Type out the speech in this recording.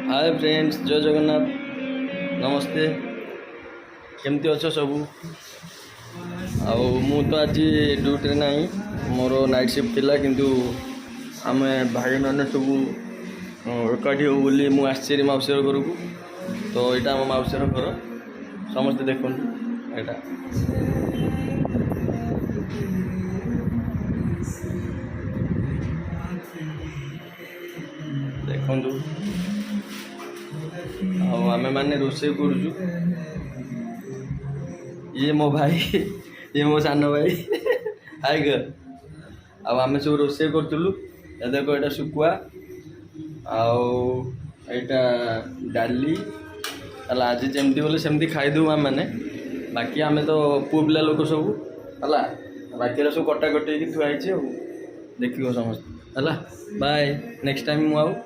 Hi friends, जय जगन्नाथ। नमस्ते, केमती अच्छो सबू? मु तो आज ड्यूटी ना, मोर नाइट शिफ्ट थिला, किंतु आमे भाई मैंने सब एकाठी हो बोली मु आश्चर्य माउसीर घर को। तो यहाँ आम माउसीर घर समस्ते देखु यहाँ देखु आमे माने रोषे करुचु। ये मो भाई ये मो सान भाई हाय ग आमे सब रोषे करूँ। देखो यहाँ शुकुआ आईटा डाली आज जमती बोले सेमती खाईदे आम मैंने। बाकी आमे तो पुओ पिला लोक सब है, बाकी सब कटा कटे थुआई देखियो समस्त है। बाय, नेक्स्ट टाइम मुझे